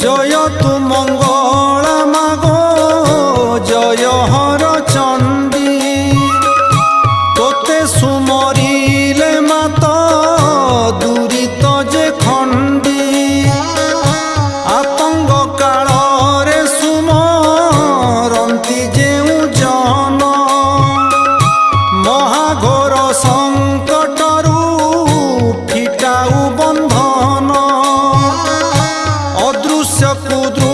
জয় তু মঙ্গলা মাগো জয় হর চণ্ডী তোতে সুমরিলে মাত দুরিত যে খণ্ডী আতঙ্গ কাଳରେ সুমরন্তি যেউ জন মহাঘোর সংকটরু ফিটাউ বন্ধন অদৃশ্য কুদৃশ্য